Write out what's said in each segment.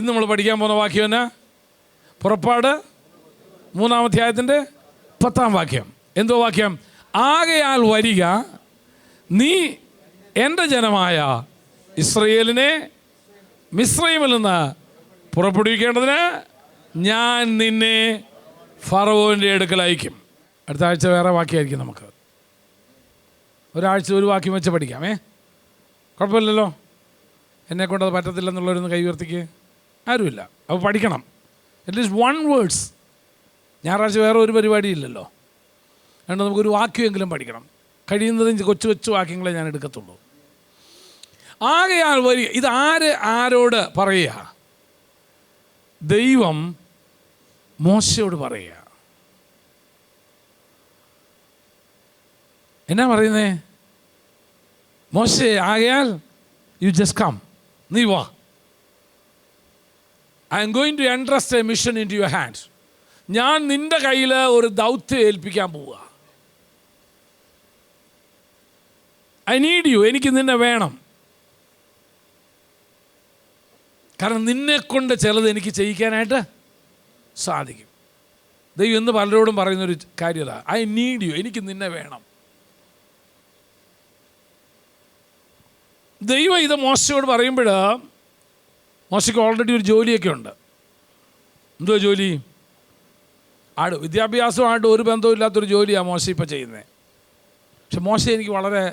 ഇന്ന് നമ്മൾ പഠിക്കാൻ പോകുന്ന വാക്യം എന്നാ? പുറപ്പാട് 3-ാം അധ്യായത്തിൻ്റെ 10-ാം വാക്യം. എന്തോ വാക്യം? ആകയാൽ വരിക, നീ എൻ്റെ ജനമായ ഇസ്രയേലിനെ മിസ്രയീമിൽ നിന്ന് പുറപ്പെടുവിക്കേണ്ടതിന് ഞാൻ നിന്നെ ഫറവോൻ്റെ അടുക്കൽ അയക്കും. അടുത്ത ആഴ്ച വേറെ വാക്യമായിരിക്കും. നമുക്ക് ഒരാഴ്ച ഒരു വാക്യം വെച്ച് പഠിക്കാമേ, കുഴപ്പമില്ലല്ലോ. എന്നെക്കൊണ്ടത് പറ്റത്തില്ലെന്നുള്ളവരൊന്ന് കൈ ഉയർത്തിക്ക്. ആരുമില്ല. അപ്പോൾ പഠിക്കണം അറ്റ്ലീസ്റ്റ് 1 വേർഡ്സ്. ഞായറാഴ്ച വേറെ ഒരു പരിപാടിയില്ലല്ലോ, അതുകൊണ്ട് നമുക്കൊരു വാക്യമെങ്കിലും പഠിക്കണം. കഴിയുന്നതും കൊച്ചു കൊച്ചു വാക്യങ്ങളെ ഞാൻ എടുക്കത്തുള്ളൂ. ആകയാൽ വരിക, ഇത് ആരോട് പറയുക? ദൈവം മോശയോട് പറയുക. എന്നാ പറയുന്നേ? മോശേ, ആകയാൽ യു ജസ്റ്റ് കം, നീ വാ. I'm going to entrust a mission into your hands. ഞാൻ നിൻ്റെ കയ്യിൽ ഒരു ദൗത്യം ഏൽപ്പിക്കാൻ പോവുക. ഐ നീഡ് യു, എനിക്ക് നിന്നെ വേണം. കാരണം നിന്നെക്കൊണ്ട് ചിലത് എനിക്ക് ചെയ്യിക്കാനായിട്ട് സാധിക്കും. ദൈവം എന്ന് പലരോടും പറയുന്നൊരു കാര്യത, ഐ നീഡ് യു, എനിക്ക് നിന്നെ വേണം. ദൈവം ഇത് മോശയോട് പറയുമ്പോൾ മോശയ്ക്ക് ഓൾറെഡി ഒരു ജോലിയൊക്കെ ഉണ്ട്. എന്തോ ജോലി? വിദ്യാഭ്യാസമായിട്ട് ഒരു ബന്ധവും ഇല്ലാത്തൊരു ജോലിയാണ് മോശ ഇപ്പോൾ ചെയ്യുന്നത്. പക്ഷെ മോശ എനിക്ക് വളരെ,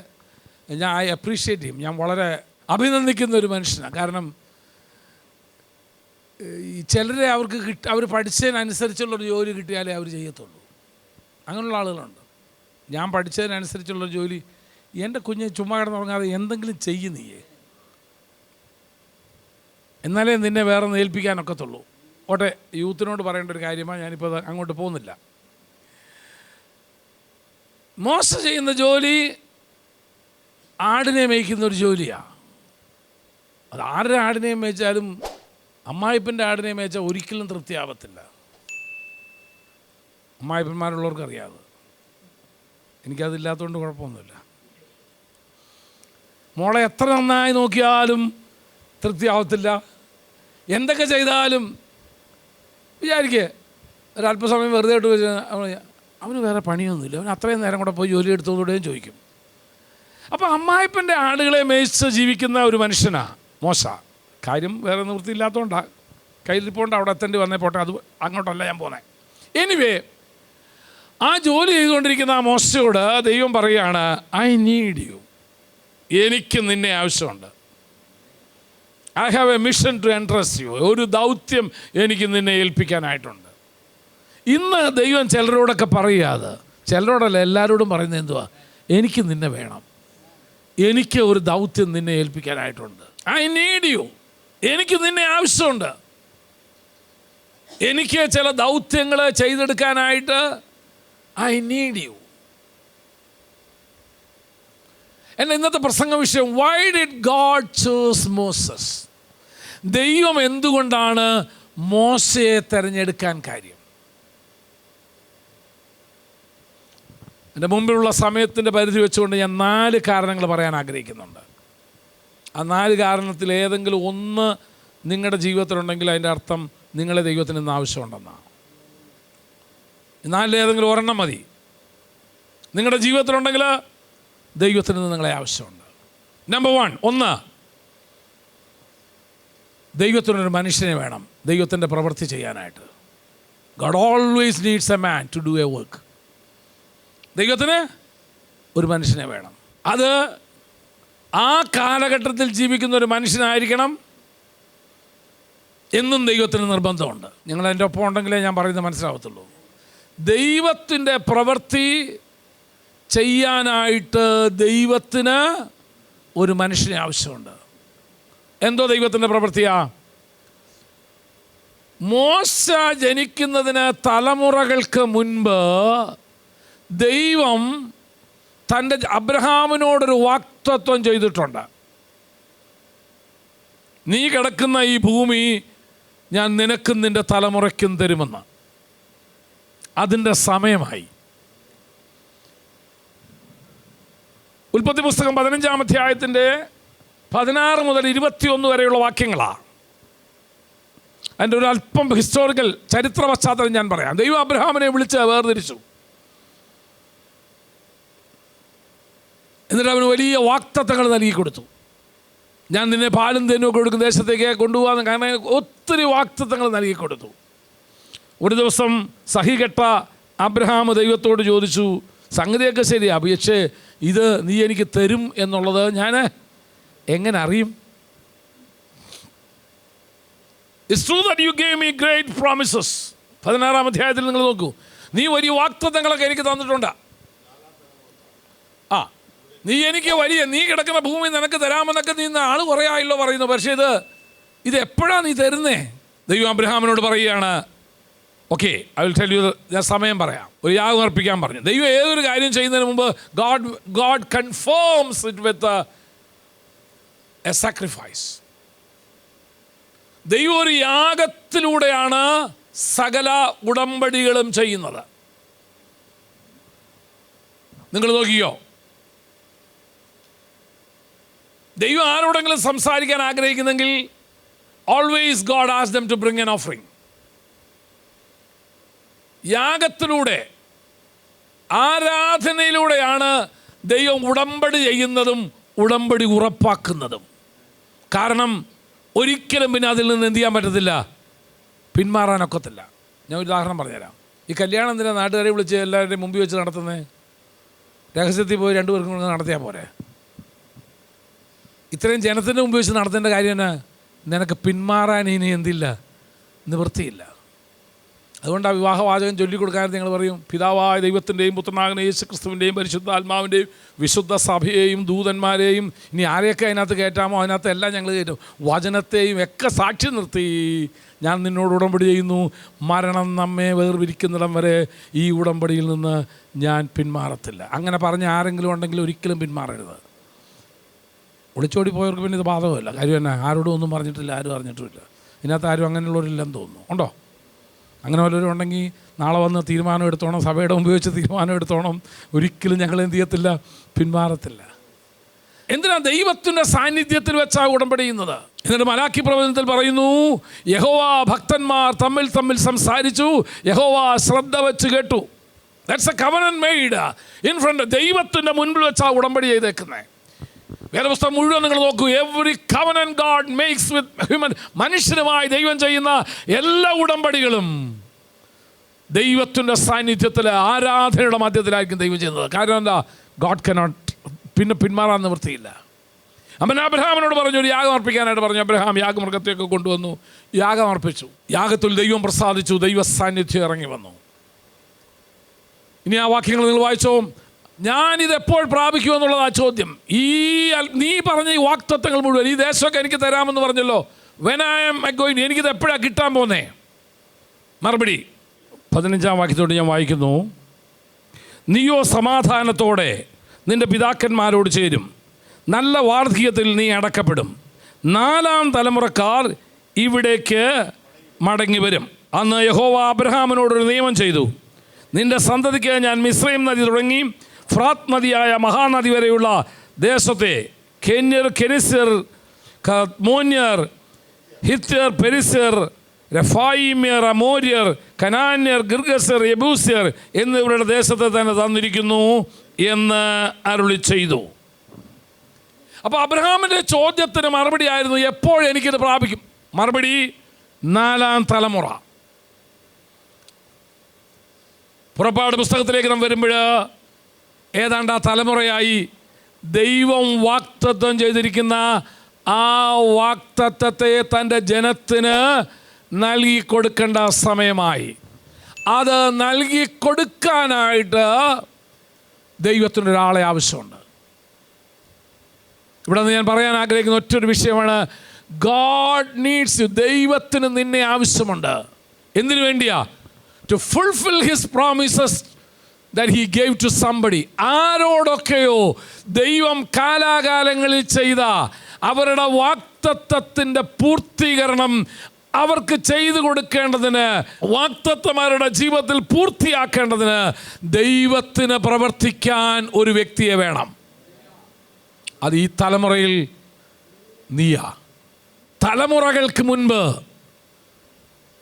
ഞാൻ ഐ അപ്രീഷിയേറ്റ് ചെയ്യും, ഞാൻ വളരെ അഭിനന്ദിക്കുന്ന ഒരു മനുഷ്യനാണ്. കാരണം ഈ ചിലരെ അവർക്ക് അവർ പഠിച്ചതിനനുസരിച്ചുള്ളൊരു ജോലി കിട്ടിയാലേ അവർ ചെയ്യത്തുള്ളൂ. അങ്ങനെയുള്ള ആളുകളുണ്ട്. ഞാൻ പഠിച്ചതിനനുസരിച്ചുള്ളൊരു ജോലി, എൻ്റെ കുഞ്ഞ് ചുമ്മാ കിടന്നുറങ്ങാതെ എന്തെങ്കിലും ചെയ്യുന്നീയേ, എന്നാലേ നിന്നെ വേറെ ഏൽപ്പിക്കാനൊക്കത്തുള്ളൂ. ഓട്ടെ, യൂത്തിനോട് പറയേണ്ട ഒരു കാര്യമാണ്, ഞാനിപ്പോൾ അങ്ങോട്ട് പോകുന്നില്ല. മോശ ചെയ്യുന്ന ജോലി ആടിനെ മേയ്ക്കുന്ന ഒരു ജോലിയാണ്. അത് ആരുടെ ആടിനെയും മേയ്ച്ചാലും അമ്മായിപ്പൻ്റെ ആടിനെ മേയ്ച്ചാൽ ഒരിക്കലും തൃപ്തിയാവത്തില്ല. അമ്മായിപ്പന്മാരുള്ളവർക്ക് അറിയാതെ, എനിക്കതില്ലാത്തതുകൊണ്ട് കുഴപ്പമൊന്നുമില്ല. മോളെ എത്ര നന്നായി നോക്കിയാലും തൃപ്തിയാവത്തില്ല. എന്തൊക്കെ ചെയ്താലും വിചാരിക്കുക ഒരല്പസമയം വെറുതെ ഇട്ട് വെച്ച് അവന് വേറെ പണിയൊന്നുമില്ല, അവൻ അത്രയും നേരം കൂടെ പോയി ജോലി എടുത്തതോടെയും ചോദിക്കും. അപ്പോൾ അമ്മായിപ്പൻ്റെ ആടുകളെ മേയിച്ച് ജീവിക്കുന്ന ഒരു മനുഷ്യനാണ് മോശ. കാര്യം വേറെ നിവൃത്തിയില്ലാത്തതുകൊണ്ടാണ്, കയ്യിലിപ്പോണ്ട് അവിടെ എത്തേണ്ടി വന്നേ, പോട്ടെ, അത് അങ്ങോട്ടല്ല ഞാൻ പോന്നെ. എനിവേ, ആ ജോലി ചെയ്തുകൊണ്ടിരിക്കുന്ന ആ മോശയോട് ദൈവം പറയുകയാണ്, ഐ നീഡ് യു, എനിക്ക് നിന്നെ ആവശ്യമുണ്ട്. I have a mission to entrust you, ഒരു ദൗത്യം എനിക്ക് നിന്നെ ഏൽപ്പിക്കാനായിട്ടുണ്ട്. ഇന്ന് ദൈവം ചിലരോടൊക്കെ പറയാതെ, ചിലരോടല്ല എല്ലാവരോടും പറയുന്നത് എന്തുവാ? എനിക്ക് നിന്നെ വേണം, എനിക്ക് ഒരു ദൗത്യം നിന്നെ ഏൽപ്പിക്കാനായിട്ടുണ്ട്. ഐ നീഡ് യു, എനിക്ക് നിന്നെ ആവശ്യമുണ്ട്. എനിക്ക് ചില ദൗത്യങ്ങൾ ചെയ്തെടുക്കാനായിട്ട് ഐ നീഡ് യു. എൻ്റെ ഇന്നത്തെ പ്രസംഗ വിഷയം, why did God choose Moses? ദൈവം എന്തുകൊണ്ടാണ് മോശയെ തിരഞ്ഞെടുക്കാൻ കാര്യം? എൻ്റെ മുമ്പിലുള്ള സമയത്തിൻ്റെ പരിധി വെച്ചുകൊണ്ട് ഞാൻ 4 കാരണങ്ങൾ പറയാൻ ആഗ്രഹിക്കുന്നുണ്ട്. ആ 4 കാരണത്തിൽ ഏതെങ്കിലും ഒന്ന് നിങ്ങളുടെ ജീവിതത്തിലുണ്ടെങ്കിൽ അതിൻ്റെ അർത്ഥം നിങ്ങളെ ദൈവത്തിന് ഇന്ന് ആവശ്യമുണ്ടെന്നാണ്. 4 ഏതെങ്കിലും ഒരെണ്ണം മതി. നിങ്ങളുടെ ജീവിതത്തിലുണ്ടെങ്കിൽ ദൈവത്തിന് നിന്ന് നിങ്ങളെ ആവശ്യമുണ്ട്. നമ്പർ 1, ദൈവത്തിനൊരു മനുഷ്യനെ വേണം ദൈവത്തിൻ്റെ പ്രവൃത്തി ചെയ്യാനായിട്ട്. God always needs a man to do a work. ദൈവത്തിന് ഒരു മനുഷ്യനെ വേണം. അത് ആ കാലഘട്ടത്തിൽ ജീവിക്കുന്ന ഒരു മനുഷ്യനായിരിക്കണം എന്നും ദൈവത്തിന് നിർബന്ധമുണ്ട്. നിങ്ങൾ എൻ്റെ ഒപ്പം ഉണ്ടെങ്കിലേ ഞാൻ പറയുന്നത് മനസ്സിലാവത്തുള്ളൂ. ദൈവത്തിൻ്റെ പ്രവൃത്തി ചെയ്യാനായിട്ട് ദൈവത്തിന് ഒരു മനുഷ്യനെ ആവശ്യമുണ്ട്. എന്തോ ദൈവത്തിൻ്റെ പ്രവൃത്തിയാ? മോശ ജനിക്കുന്നതിന് തലമുറകൾക്ക് മുൻപ് ദൈവം തൻ്റെ അബ്രഹാമിനോടൊരു വാഗ്ദത്തം ചെയ്തിട്ടുണ്ട്. നീ കിടക്കുന്ന ഈ ഭൂമി ഞാൻ നിനക്കും നിൻ്റെ തലമുറയ്ക്കും തരുമെന്ന്. അതിൻ്റെ സമയമായി. ഉൽപ്പത്തി പുസ്തകം 15-ാം അധ്യായത്തിൻ്റെ 16 മുതൽ 21 വരെയുള്ള വാക്യങ്ങളാണ്. അതിൻ്റെ ഒരു അല്പം ഹിസ്റ്റോറിക്കൽ ചരിത്ര പശ്ചാത്തലം ഞാൻ പറയാം. ദൈവം അബ്രഹാമിനെ വിളിച്ച് വേർതിരിച്ചു. എന്നിട്ട് അവന് വലിയ വാഗ്ദത്തങ്ങൾ നൽകി കൊടുത്തു. ഞാൻ നിന്നെ പാലും തേനും ഒക്കെ കൊടുക്കുന്ന ദേശത്തേക്ക് കൊണ്ടുപോകാൻ, കാരണം ഒത്തിരി വാഗ്ദത്തങ്ങൾ നൽകി കൊടുത്തു. ഒരു ദിവസം സഹികെട്ട അബ്രഹാം ദൈവത്തോട് ചോദിച്ചു, സംഗതിയൊക്കെ ശരിയാ, പക്ഷേ ഇത് നീ എനിക്ക് തരും എന്നുള്ളത് ഞാൻ എങ്ങനെ അറിയും? It's true that you gave me great promises. 16-ാം അധ്യായത്തിൽ നിങ്ങൾ നോക്കൂ, നീ വലിയ വാഗ്ദത്തങ്ങളൊക്കെ എനിക്ക് തന്നിട്ടുണ്ട്. നീ എനിക്ക് നീ കിടക്കുന്ന ഭൂമി നിനക്ക് തരാമെന്നൊക്കെ നീ ആൾ കുറേ ആയല്ലോ പറയുന്നു. പക്ഷേ ഇത് എപ്പോഴാണ് നീ തരുന്നേ? ദൈവം അബ്രഹാമിനോട് പറയുകയാണ്, okay, I will tell you. ഞാൻ സമയം പറയാം. ഒരു യാഗം അർപ്പിക്കാൻ പറഞ്ഞു. ദൈവം ഏതൊരു കാര്യം ചെയ്യുന്നതിന് മുമ്പ് God confirms it with a sacrifice. ദൈവം ഒരു യാഗത്തിലൂടെയാണ് സകല ഉടമ്പടികളും ചെയ്യുന്നത്. നിങ്ങൾ നോക്കിയോ, ദൈവം ആരോടെങ്കിലും സംസാരിക്കാൻ ആഗ്രഹിക്കുന്നെങ്കിൽ always God asks them to bring an offering. യാഗത്തിലൂടെ, ആരാധനയിലൂടെയാണ് ദൈവം ഉടമ്പടി ചെയ്യുന്നതും ഉടമ്പടി ഉറപ്പാക്കുന്നതും. കാരണം ഒരിക്കലും പിന്നെ അതിൽ നിന്ന് എന്ത് ചെയ്യാൻ പറ്റത്തില്ല, പിന്മാറാനൊക്കത്തില്ല. ഞാൻ ഒരു ഉദാഹരണം പറഞ്ഞുതരാം. ഈ കല്യാണം എന്തിനാ നാട്ടുകാരെ വിളിച്ച് എല്ലാവരുടെയും മുമ്പിൽ വെച്ച് നടത്തുന്നത്? രഹസ്യത്തിൽ പോയി 2 പേർക്കും കൂടെ നടത്തിയാൽ പോരെ? ഇത്രയും ജനത്തിൻ്റെ മുമ്പ് വെച്ച് നടത്തേണ്ട കാര്യം തന്നെ. നിനക്ക് പിന്മാറാൻ ഇനി എന്തില്ല, നിവൃത്തിയില്ല. അതുകൊണ്ട് ആ വിവാഹവാചകം ചൊല്ലിക്കൊടുക്കാൻ നിങ്ങൾ പറയും, പിതാവായ ദൈവത്തിൻ്റെയും പുത്രനാകുന്ന യേശു ക്രിസ്തുവിൻ്റെയും പരിശുദ്ധാത്മാവിൻ്റെയും വിശുദ്ധ സഭയെയും ദൂതന്മാരെയും, ഇനി ആരെയൊക്കെ അതിനകത്ത് കയറ്റാമോ അതിനകത്ത് എല്ലാം ഞങ്ങൾ കയറ്റും, വചനത്തെയും ഒക്കെ സാക്ഷി നിർത്തി ഞാൻ നിന്നോട് ഉടമ്പടി ചെയ്യുന്നു, മരണം നമ്മെ വേർപിരിക്കുന്നിടം വരെ ഈ ഉടമ്പടിയിൽ നിന്ന് ഞാൻ പിന്മാറത്തില്ല. അങ്ങനെ പറഞ്ഞ ആരെങ്കിലും ഉണ്ടെങ്കിൽ ഒരിക്കലും പിന്മാറരുത്. ഒളിച്ചോടി പോയവർക്ക് പിന്നെ ഇത് ബാധകമല്ല. കാര്യം തന്നെ, ആരോടും ഒന്നും പറഞ്ഞിട്ടില്ല, ആരും അറിഞ്ഞിട്ടുമില്ല. ഇതിനകത്ത് ആരും അങ്ങനെയുള്ളവരില്ലെന്ന് തോന്നുന്നു. ഉണ്ടോ? അങ്ങനെ വല്ലവരും ഉണ്ടെങ്കിൽ നാളെ വന്ന് തീരുമാനം എടുത്തോണം, സഭയുടെ മുമ്പ് വെച്ച് തീരുമാനം എടുത്തോണം. ഒരിക്കലും ഞങ്ങൾ എന്ത് ചെയ്യത്തില്ല, പിന്മാറത്തില്ല. എന്തിനാ? ദൈവത്തിൻ്റെ സാന്നിധ്യത്തിൽ വെച്ചാണ് ഉടമ്പടി ചെയ്യുന്നത്. എന്നിട്ട് മലാക്കി പ്രവചനത്തിൽ പറയുന്നു, യഹോവ ഭക്തന്മാർ തമ്മിൽ തമ്മിൽ സംസാരിച്ചു, യഹോവ ശ്രദ്ധ വെച്ച് കേട്ടു. That's a covenant made in front. ദൈവത്തിൻ്റെ മുൻപിൽ വെച്ചാണ് ഉടമ്പടി ചെയ്തേക്കുന്നത്. വേദപുസ്തകം മുഴുവൻ നിങ്ങൾ നോക്കൂ. Every covenant God makes with human, മനുഷ്യരുമായി ദൈവം ചെയ്യുന്ന എല്ലാ ഉടമ്പടികളും ദൈവത്തിൻ്റെ സാന്നിധ്യത്തിൽ, ആരാധനയുടെ മധ്യത്തിലായിരിക്കും ദൈവം ചെയ്യുന്നത്. കാരണം എന്താ? ഗോഡ് കനോട്ട് പിന്നെ പിന്മാറാൻ നിവൃത്തിയില്ല. അവൻ അബ്രഹാമിനോട് പറഞ്ഞു, ഒരു യാഗം അർപ്പിക്കാനായിട്ട് പറഞ്ഞു. അബ്രഹാം യാഗമൃഗത്തെയൊക്കെ കൊണ്ടുവന്നു, യാഗം അർപ്പിച്ചു. യാഗത്തിൽ ദൈവം പ്രസാദിച്ചു, ദൈവ സാന്നിധ്യം ഇറങ്ങി വന്നു. ഇനി ആ വാക്യങ്ങൾ നിങ്ങൾ വായിച്ചോ. ഞാനിതെപ്പോൾ പ്രാപിക്കുമെന്നുള്ളതാ ചോദ്യം. നീ പറഞ്ഞ ഈ വാക്തത്വങ്ങൾ മുഴുവൻ, ഈ ദേശമൊക്കെ എനിക്ക് തരാമെന്ന് പറഞ്ഞല്ലോ, വെൻ ഐ ആം ഗോയിങ്, എനിക്കിത് എപ്പോഴാണ് കിട്ടാൻ പോകുന്നേ? മറുപടി 15-ാം വാക്യത്തോട് ഞാൻ വായിക്കുന്നു, നീയോ സമാധാനത്തോടെ നിൻ്റെ പിതാക്കന്മാരോട് ചേരും, നല്ല വാർദ്ധക്യത്തിൽ നീ അടക്കപ്പെടും, 4-ാം തലമുറക്കാർ ഇവിടേക്ക് മടങ്ങി വരും. അന്ന് യഹോവ അബ്രഹാമിനോടൊരു നിയമം ചെയ്തു, നിൻ്റെ സന്തതിക്ക് ഞാൻ മിസ്രയീം നദി തുടങ്ങി ഫ്രാത്ത് നദിയായ മഹാനദി വരെയുള്ള ദേശത്തെ കെന്യർ, കെനിസ്യർ, മോന്യർ, ഹിത്യർ, പെരിസ്യർ, രഫായിമ്യർ, അമോര്യർ, കനാന്യർ, ഗിർഗസ്യർ, യെബൂസ്യർ എന്നിവരുടെ ദേശത്തെ തന്നെ തന്നിരിക്കുന്നു എന്ന് അരുളി ചെയ്തു. അപ്പോൾ അബ്രഹാമിൻ്റെ ചോദ്യത്തിന് മറുപടി ആയിരുന്നു, എപ്പോൾ എനിക്കിത് പ്രാപിക്കും? മറുപടി 4-ാം തലമുറ. പുറപ്പാട് പുസ്തകത്തിലേക്ക് നാം വരുമ്പോൾ ഏതാണ്ട് ആ തലമുറയായി ദൈവം വാക്തത്വം ചെയ്തിരിക്കുന്ന ആ വാക്തത്വത്തെ തൻ്റെ ജനത്തിന് നൽകിക്കൊടുക്കേണ്ട സമയമായി. അത് നൽകിക്കൊടുക്കാനായിട്ട് ദൈവത്തിനൊരാളെ ആവശ്യമുണ്ട്. ഇവിടെ നിന്ന് ഞാൻ പറയാൻ ആഗ്രഹിക്കുന്ന ഒറ്റൊരു വിഷയമാണ്, ഗോഡ് നീഡ്സ് യു. ദൈവത്തിന് നിന്നെ ആവശ്യമുണ്ട്. എന്തിനു വേണ്ടിയാ? To fulfill his promises that he gave to somebody. ആരോടൊക്കെയോ ദൈവം കാലാകാലങ്ങളിൽ ചെയ്ത അവരുടെ വാക്തത്വത്തിൻ്റെ പൂർത്തീകരണം അവർക്ക് ചെയ്തു കൊടുക്കേണ്ടതിന്, വാക്തത്വമാരുടെ ജീവിതത്തിൽ പൂർത്തിയാക്കേണ്ടതിന് ദൈവത്തിന് പ്രവർത്തിക്കാൻ ഒരു വ്യക്തിയെ വേണം. അത് ഈ തലമുറയിൽ നീയാ. തലമുറകൾക്ക് മുൻപ്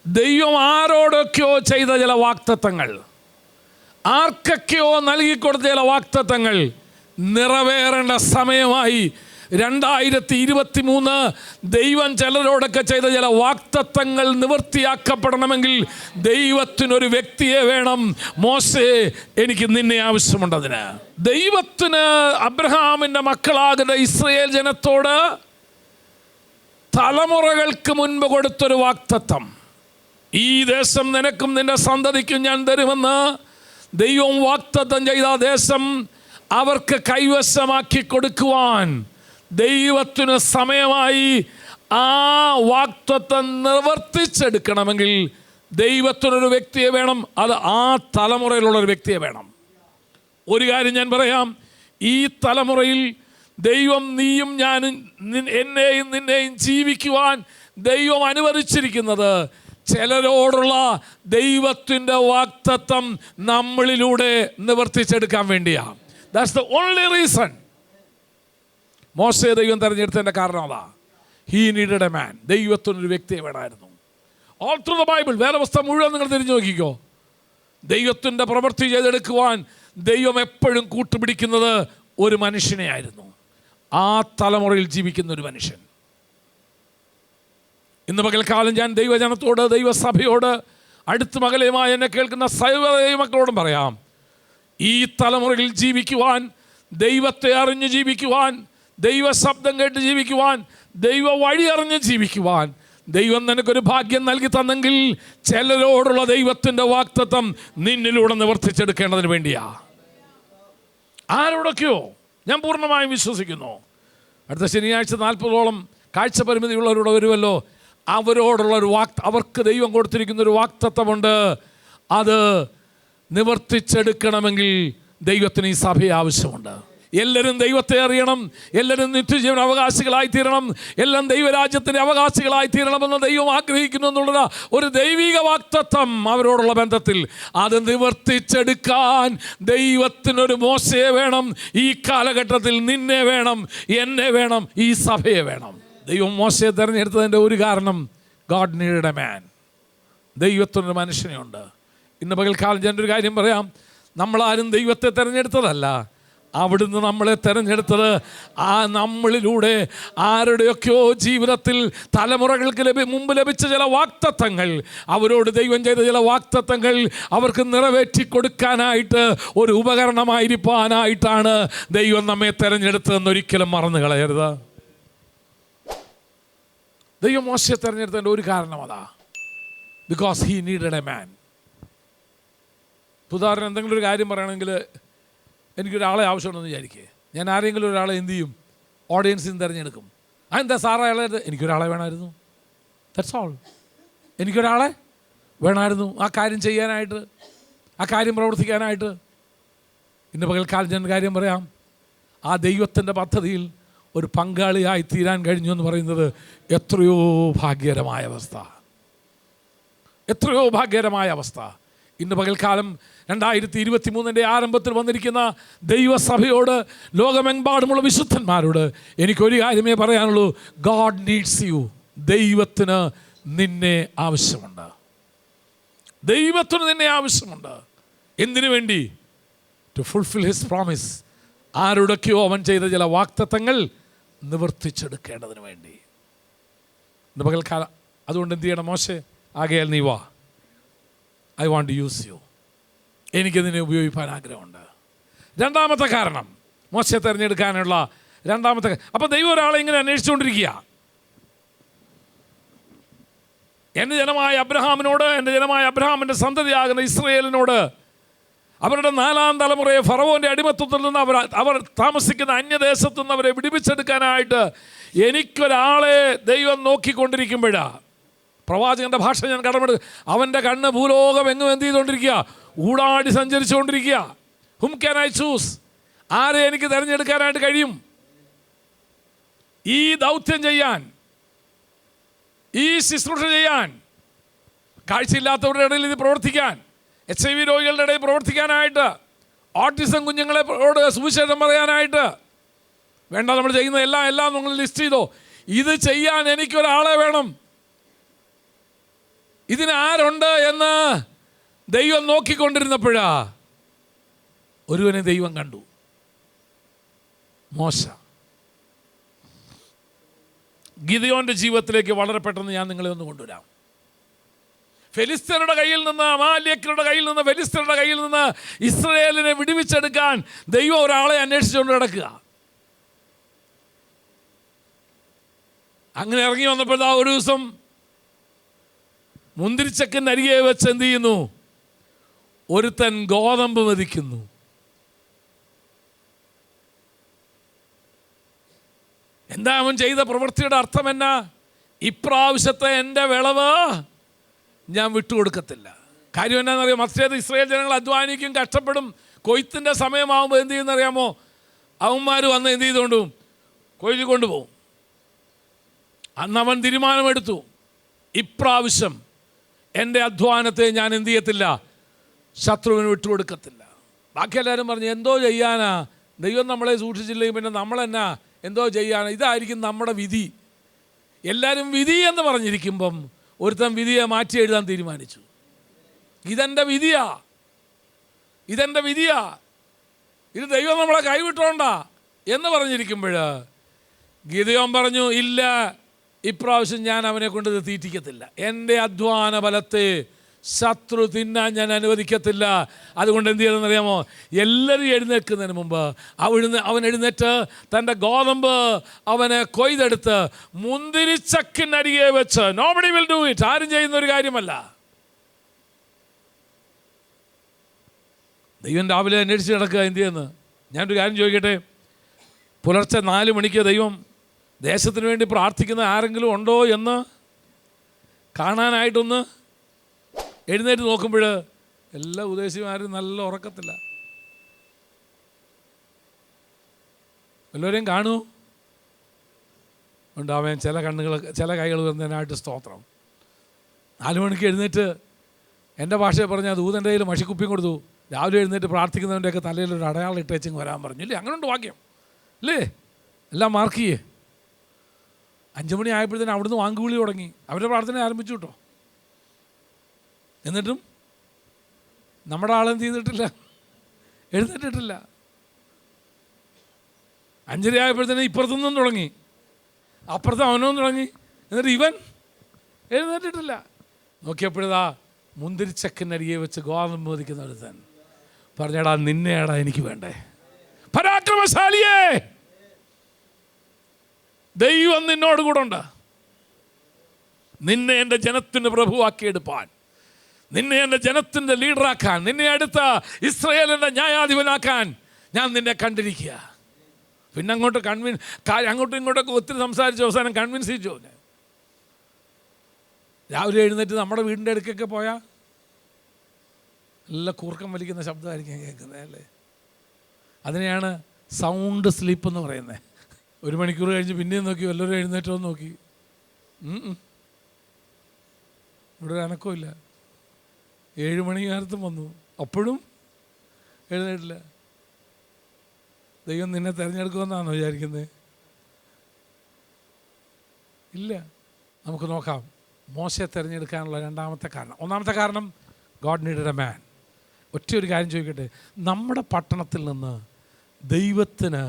ദൈവം ആരോടൊക്കെയോ ചെയ്ത ചില വാഗ്ദത്തങ്ങൾ, ആർക്കൊക്കെയോ നൽകിക്കൊടുത്ത ചില വാഗ്ദത്തങ്ങൾ നിറവേറേണ്ട സമയമായി. 2023 ദൈവം ചിലരോടൊക്കെ ചെയ്ത ചില വാഗ്ദത്തങ്ങൾ നിവൃത്തിയാക്കപ്പെടണമെങ്കിൽ ദൈവത്തിനൊരു വ്യക്തിയെ വേണം. മോശേ, എനിക്ക് നിന്നെ ആവശ്യമുണ്ടതിന്. ദൈവത്തിന് അബ്രഹാമിൻ്റെ മക്കളാകുന്ന ഇസ്രായേൽ ജനത്തോട് തലമുറകൾക്ക് മുൻപ് കൊടുത്തൊരു വാഗ്ദത്തം, ഈ ദേശം നിനക്കും നിന്റെ സന്തതിക്കും ഞാൻ തരുമെന്ന് ദൈവം വാഗ്ദത്തം ചെയ്ത ദേശം അവർക്ക് കൈവശമാക്കി കൊടുക്കുവാൻ ദൈവത്തിന് സമയമായി. ആ വാഗ്ദത്തം നിവർത്തിച്ചെടുക്കണമെങ്കിൽ ദൈവത്തിനൊരു വ്യക്തിയെ വേണം. അത് ആ തലമുറയിലുള്ളൊരു വ്യക്തിയെ വേണം. ഒരു കാര്യം ഞാൻ പറയാം, ഈ തലമുറയിൽ ദൈവം നീയും ഞാനും എന്നെയും നിന്നെയും ജീവിക്കുവാൻ ദൈവം അനുവദിച്ചിരിക്കുന്നത് ചിലരോടുള്ള ദൈവത്തിൻ്റെ വാഗ്ദത്തം നമ്മളിലൂടെ നിവർത്തിച്ചെടുക്കാൻ വേണ്ടിയാണ്. That's the only reason. മോശയെ ദൈവം തിരഞ്ഞെടുത്തതിൻ്റെ കാരണം അതാ. He needed a man. ദൈവത്തിനൊരു വ്യക്തിയെ വേണമായിരുന്നു. ഓൾ ത്രൂ ദ ബൈബിൾ, വേദപുസ്തകം മുഴുവൻ നിങ്ങൾ തിരിഞ്ഞു നോക്കിക്കോ. ദൈവത്തിൻ്റെ പ്രവൃത്തി ചെയ്തെടുക്കുവാൻ ദൈവം എപ്പോഴും കൂട്ടുപിടിക്കുന്നത് ഒരു മനുഷ്യനെ ആയിരുന്നു. ആ തലമുറയിൽ ജീവിക്കുന്ന ഒരു മനുഷ്യൻ. ഇന്ന് പകൽക്കാലം ഞാൻ ദൈവജനത്തോട്, ദൈവസഭയോട്, അടുത്ത മകലയുമായി എന്നെ കേൾക്കുന്ന സകല ദൈവമക്കളോടും പറയാം, ഈ തലമുറയിൽ ജീവിക്കുവാൻ, ദൈവത്തെ അറിഞ്ഞ് ജീവിക്കുവാൻ, ദൈവ ശബ്ദം കേട്ട് ജീവിക്കുവാൻ, ദൈവ വഴി അറിഞ്ഞ് ജീവിക്കുവാൻ ദൈവം നിനക്കൊരു ഭാഗ്യം നൽകി തന്നെങ്കിൽ ചിലരോടുള്ള ദൈവത്തിൻ്റെ വാഗ്ദത്തം നിന്നിലൂടെ നിവർത്തിച്ചെടുക്കേണ്ടതിന് വേണ്ടിയാ. ആരോടൊക്കെയോ ഞാൻ പൂർണ്ണമായും വിശ്വസിക്കുന്നു. അടുത്ത ശനിയാഴ്ച 40ഓളം കാഴ്ച പരിമിതിയുള്ളവരോട് വരുമല്ലോ. അവരോടുള്ളൊരു അവർക്ക് ദൈവം കൊടുത്തിരിക്കുന്നൊരു വാഗ്ദത്തമുണ്ട്. അത് നിവർത്തിച്ചെടുക്കണമെങ്കിൽ ദൈവത്തിന് ഈ സഭയെ ആവശ്യമുണ്ട്. എല്ലാവരും ദൈവത്തെ അറിയണം, എല്ലാവരും നിത്യജീവൻ അവകാശികളായി തീരണം, എല്ലാം ദൈവരാജ്യത്തിൻ്റെ അവകാശികളായി തീരണമെന്ന് ദൈവം ആഗ്രഹിക്കുന്നു എന്നുള്ള ഒരു ദൈവിക വാഗ്ദത്തം അവരോടുള്ള ബന്ധത്തിൽ അത് നിവർത്തിച്ചെടുക്കാൻ ദൈവത്തിനൊരു മോശയെ വേണം. ഈ കാലഘട്ടത്തിൽ നിന്നെ വേണം, എന്നെ വേണം, ഈ സഭയെ വേണം. ദൈവം മോശയെ തിരഞ്ഞെടുത്തതിൻ്റെ ഒരു കാരണം, ഗോഡ് നീഡഡ് എ മാൻ. ദൈവത്തിനൊരു മനുഷ്യനുണ്ട്. ഇന്ന് പകൽക്കാലം ഞാനൊരു കാര്യം പറയാം, നമ്മളാരും ദൈവത്തെ തിരഞ്ഞെടുത്തതല്ല, അവിടുന്ന് നമ്മളെ തിരഞ്ഞെടുത്തത്. ആ നമ്മളിലൂടെ ആരുടെയൊക്കെയോ ജീവിതത്തിൽ തലമുറകൾക്ക് മുമ്പ് ലഭിച്ച ചില വാഗ്ദത്തങ്ങൾ, അവരോട് ദൈവം ചെയ്ത ചില വാഗ്ദത്തങ്ങൾ അവർക്ക് നിറവേറ്റി കൊടുക്കാനായിട്ട്, ഒരു ഉപകരണമായിരിക്കാനായിട്ടാണ് ദൈവം നമ്മെ തിരഞ്ഞെടുത്തതെന്ന് ഒരിക്കലും മറന്നു കളയരുത്. ദൈവം മോശയെ തിരഞ്ഞെടുത്തതിൻ്റെ ഒരു കാരണം അതാ, ബിക്കോസ് ഹീ നീഡഡ് എ മാൻ. ഉദാഹരണം, എന്തെങ്കിലും ഒരു കാര്യം പറയണമെങ്കിൽ എനിക്കൊരാളെ ആവശ്യമുണ്ടെന്ന് വിചാരിക്കുക, ഞാൻ ആരെങ്കിലും ഒരാളെ എന്ത് ചെയ്യും? ഓഡിയൻസിൽ നിന്ന് തിരഞ്ഞെടുക്കും. അതെന്താ സാറേ അയാളെ? എനിക്കൊരാളെ വേണമായിരുന്നു. That's all. എനിക്കൊരാളെ വേണമായിരുന്നു ആ കാര്യം ചെയ്യാനായിട്ട്, ആ കാര്യം പ്രവർത്തിക്കാനായിട്ട്. ഇന്ന് പകൽക്കാലം ഞാൻ കാര്യം പറയാം, ആ ദൈവത്തിൻ്റെ പദ്ധതിയിൽ ഒരു പങ്കാളിയായി തീരാൻ കഴിഞ്ഞു എന്ന് പറയുന്നത് എത്രയോ ഭാഗ്യകരമായ അവസ്ഥ, എത്രയോ ഭാഗ്യകരമായ അവസ്ഥ. ഇന്ന് പകൽക്കാലം 2023 ആരംഭത്തിൽ വന്നിരിക്കുന്ന ദൈവസഭയോട്, ലോകമെമ്പാടുമുള്ള വിശുദ്ധന്മാരോട് എനിക്കൊരു കാര്യമേ പറയാനുള്ളൂ, ഗോഡ് നീഡ്സ് യു. ദൈവത്തിന് നിന്നെ ആവശ്യമുണ്ട്. ദൈവത്തിന് നിന്നെ ആവശ്യമുണ്ട്. എന്തിനു വേണ്ടി? To fulfil his promise. ആരോടൊക്കെയോ അവൻ ചെയ്ത ചില വാഗ്ദത്തങ്ങൾ നിവർത്തിച്ചെടുക്കേണ്ടതിന് വേണ്ടി. ഇന്ന് പകൽക്കാലം അതുകൊണ്ട് എന്ത് ചെയ്യണം? മോശെ, ആകയാൽ നീ വാ, I want to use you. എനിക്ക് നിന്നെ ഉപയോഗിക്കാൻ ആഗ്രഹമുണ്ട്. രണ്ടാമത്തെ കാരണം, മോശയെ തിരഞ്ഞെടുക്കാനുള്ള രണ്ടാമത്തെ. അപ്പം ദൈവം ഒരാളെ ഇങ്ങനെ അന്വേഷിച്ചുകൊണ്ടിരിക്കുക. എൻ്റെ ജനമായ അബ്രഹാമിനോട്, എൻ്റെ ജനമായ അബ്രഹാമിൻ്റെ സന്തതിയാകുന്ന ഇസ്രായേലിനോട്, അവരുടെ 4ാം തലമുറയെ ഫറവോൻ്റെ അടിമത്വത്തിൽ നിന്ന് അവർ താമസിക്കുന്ന അന്യദേശത്തു നിന്ന് അവരെ വിടിപ്പിച്ചെടുക്കാനായിട്ട് എനിക്കൊരാളെ ദൈവം നോക്കിക്കൊണ്ടിരിക്കുമ്പോഴാണ്. പ്രവാചകൻ്റെ ഭാഷ ഞാൻ കടമെടുക്കുക, അവൻ്റെ കണ്ണ് ഭൂലോകം എങ്ങും എന്ത് ചെയ്തുകൊണ്ടിരിക്കുക? ഊടാടി സഞ്ചരിച്ചുകൊണ്ടിരിക്കുക. ഹും ക്യാൻ ഐ ചൂസ്? ആരെ എനിക്ക് തിരഞ്ഞെടുക്കാനായിട്ട് കഴിയും ഈ ദൗത്യം ചെയ്യാൻ, ഈ ശുശ്രൂഷ ചെയ്യാൻ, കാഴ്ചയില്ലാത്തവരുടെ ഇടയിൽ ഇത് പ്രവർത്തിക്കാൻ, HIV രോഗികളുടെ ഇടയിൽ പ്രവർത്തിക്കാനായിട്ട്, ഓട്ടിസം കുഞ്ഞുങ്ങളോട് സുവിശേഷം പറയാനായിട്ട്? വേണ്ട, നമ്മൾ ചെയ്യുന്ന എല്ലാം നിങ്ങൾ ലിസ്റ്റ് ചെയ്തോ. ഇത് ചെയ്യാൻ എനിക്കൊരാളെ വേണം. ഇതിനാരുണ്ട് എന്ന് ദൈവം നോക്കിക്കൊണ്ടിരുന്നപ്പോഴാ ഒരുവനെ ദൈവം കണ്ടു, മോശ. ഗിദെയോന്റെ ജീവിതത്തിലേക്ക് വളരെ പെട്ടെന്ന് ഞാൻ നിങ്ങളെ ഒന്ന് കൊണ്ടുവരാം. ഫെലിസ്ത്യരുടെ കയ്യിൽ നിന്ന്, അമാലേക്യരുടെ കയ്യിൽ നിന്ന്, ഫെലിസ്ത്യരുടെ കയ്യിൽ നിന്ന് ഇസ്രായേലിനെ വിടുവിച്ചെടുക്കാൻ ദൈവം ഒരാളെ അന്വേഷിച്ചുകൊണ്ട് കിടക്കുക. അങ്ങനെ ഇറങ്ങി വന്നപ്പോഴാ ഒരു ദിവസം മുന്തിരിച്ചക്കൻ്റെ അരികെ വെച്ച് എന്ത് ചെയ്യുന്നു? ഒരുത്തൻ ഗോതമ്പ് മെതിക്കുന്നു. എന്താ അവൻ ചെയ്ത പ്രവൃത്തിയുടെ അർത്ഥം എന്നാ? ഇപ്രാവശ്യത്തെ എൻ്റെ വിളവ് ഞാൻ വിട്ടുകൊടുക്കത്തില്ല. കാര്യം എന്നാണെന്നറിയാം, മറ്റേത് ഇസ്രായേൽ ജനങ്ങൾ അധ്വാനിക്കും, കഷ്ടപ്പെടും. കൊയ്ത്തിൻ്റെ സമയമാകുമ്പോൾ എന്ത് ചെയ്യുന്നറിയാമോ? അവന്മാർ വന്ന് എന്ത് ചെയ്തുകൊണ്ടു കൊയ്ത് കൊണ്ടുപോകും. അന്ന് അവൻ തീരുമാനമെടുത്തു, ഇപ്രാവശ്യം എൻ്റെ അധ്വാനത്തെ ഞാൻ എന്ത് ചെയ്യത്തില്ല, ശത്രുവിന് വിട്ടുകൊടുക്കത്തില്ല. ബാക്കി എല്ലാവരും പറഞ്ഞു, എന്തോ ചെയ്യാനാ, ദൈവം നമ്മളെ സൂക്ഷിച്ചില്ലെങ്കിൽ പിന്നെ നമ്മളെന്നാ എന്തോ ചെയ്യാനാ, ഇതായിരിക്കും നമ്മുടെ വിധി. എല്ലാവരും വിധി എന്ന് പറഞ്ഞിരിക്കുമ്പം ഒരുത്തൻ വിധിയെ മാറ്റി എഴുതാൻ തീരുമാനിച്ചു. ഇതെൻ്റെ വിധിയാ, ഇതെൻ്റെ വിധിയാ, ഇത് ദൈവം നമ്മളെ കൈവിട്ടോണ്ടാ എന്ന് പറഞ്ഞിരിക്കുമ്പോൾ ഗിദെയോൻ പറഞ്ഞു, ഇല്ല, ഇപ്രാവശ്യം ഞാൻ അവനെ കൊണ്ട് ഇത് തീറ്റിക്കത്തില്ല. എൻ്റെ അധ്വാന ബലത്തെ ശത്രു തിന്നാൻ ഞാൻ അനുവദിക്കത്തില്ല. അതുകൊണ്ട് എന്ത് ചെയ്തെന്നറിയാമോ? എല്ലാവരും എഴുന്നേൽക്കുന്നതിന് മുമ്പ് അവൻ എഴുന്നേറ്റ് തൻ്റെ ഗോതമ്പ് അവനെ കൊയ്തെടുത്ത് മുന്തിരിച്ചക്കിനരികെ വെച്ച്, നോബഡി വിൽ ഡു ഇറ്റ്, ആരും ചെയ്യുന്ന ഒരു കാര്യമല്ല. ദൈവം രാവിലെ അന്വേഷിച്ച് കിടക്കുക എന്ത് ചെയ്യുന്നു. ഞാനൊരു കാര്യം ചോദിക്കട്ടെ, പുലർച്ചെ 4 മണിക്ക് ദൈവം ദേശത്തിന് വേണ്ടി പ്രാർത്ഥിക്കുന്ന ആരെങ്കിലും ഉണ്ടോ എന്ന് കാണാനായിട്ടൊന്ന് എഴുന്നേറ്റ് നോക്കുമ്പോൾ എല്ലാ ഉദ്ദേശിമാരും നല്ല ഉറക്കത്തില്ല. എല്ലാവരെയും കാണൂ ഉണ്ടാവേൻ ചില കൈകൾ വരുന്നതിനായിട്ട് സ്തോത്രം. 4 മണിക്ക് എഴുന്നേറ്റ്, എൻ്റെ ഭാഷയെ പറഞ്ഞാൽ ദൂതൻ്റെ കയ്യിൽ മഷിക്കുപ്പിയും കൊടുത്തു. രാവിലെ എഴുന്നേറ്റ് പ്രാർത്ഥിക്കുന്നവൻ്റെയൊക്കെ തലയിലൊരു അടയാളം ഇട്ടേച്ചെങ്കിൽ വരാൻ പറഞ്ഞു. ഇല്ലേ, അങ്ങനെയുണ്ട് വാക്യം അല്ലേ? എല്ലാം മാർക്ക് ചെയ്യേ. 5 മണി ആയപ്പോഴത്തേനും അവിടുന്ന് വാങ്കുവിളി തുടങ്ങി. അവരുടെ പ്രാർത്ഥന ആരംഭിച്ചു കേട്ടോ. എന്നിട്ടും നമ്മുടെ ആളെന്ത് ചെയ്തിട്ടില്ല, എഴുന്നേറ്റിട്ടില്ല. 5:30 ആയപ്പോഴത്തേനും ഇപ്പുറത്തുനിന്നും തുടങ്ങി, അപ്പുറത്ത് അവനൊന്നും തുടങ്ങി. എന്നിട്ട് ഇവൻ എഴുന്നേറ്റിട്ടില്ല. നോക്കിയപ്പോഴതാ മുന്തിരിച്ചക്കിനരികെ വെച്ച് ഗോതമ്പ് മെതിക്കുന്ന ഒരുത്തൻ പറഞ്ഞടാ, നിന്നെയാടാ എനിക്ക് വേണ്ടേ, പരാക്രമശാലിയേ, ദൈവം നിന്നോട് കൂടെ ഉണ്ട്. നിന്നെ എൻ്റെ ജനത്തിൻ്റെ പ്രഭുവാക്കിയെടുപ്പാൻ, നിന്നെ എൻ്റെ ജനത്തിൻ്റെ ലീഡറാക്കാൻ, നിന്നെ അടുത്ത ഇസ്രായേലിൻ്റെ ന്യായാധിപനാക്കാൻ ഞാൻ നിന്നെ കണ്ടിരിക്കുക. പിന്നെ അങ്ങോട്ടും ഇങ്ങോട്ടൊക്കെ ഒത്തിരി സംസാരിച്ച അവസാനം കൺവിൻസ് ചെയ്യിച്ചു. രാവിലെ എഴുന്നേറ്റ് നമ്മുടെ വീടിൻ്റെ അടുക്കൊക്കെ പോയാൽ നല്ല കൂർക്കം വലിക്കുന്ന ശബ്ദമായിരിക്കും കേൾക്കുന്നത് അല്ലേ? അതിനെയാണ് സൗണ്ട് സ്ലീപ്പ് എന്ന് പറയുന്നത്. 1 മണിക്കൂർ കഴിഞ്ഞ് പിന്നെയും നോക്കി, വല്ലവരും എഴുന്നേറ്റോ നോക്കി, ഇവിടെ ഒരു അനക്കമില്ല. 7 മണി നേരത്തും വന്നു, അപ്പോഴും എഴുന്നേറ്റില്ല. ദൈവം നിന്നെ തിരഞ്ഞെടുക്കുമെന്നാണോ വിചാരിക്കുന്നത്? ഇല്ല. നമുക്ക് നോക്കാം മോശയെ തിരഞ്ഞെടുക്കാനുള്ള രണ്ടാമത്തെ കാരണം. ഒന്നാമത്തെ കാരണം, ഗോഡ് നീഡഡ് എ മാൻ. ഒറ്റ ഒരു കാര്യം ചോദിക്കട്ടെ, നമ്മുടെ പട്ടണത്തിൽ നിന്ന് ദൈവത്തിന്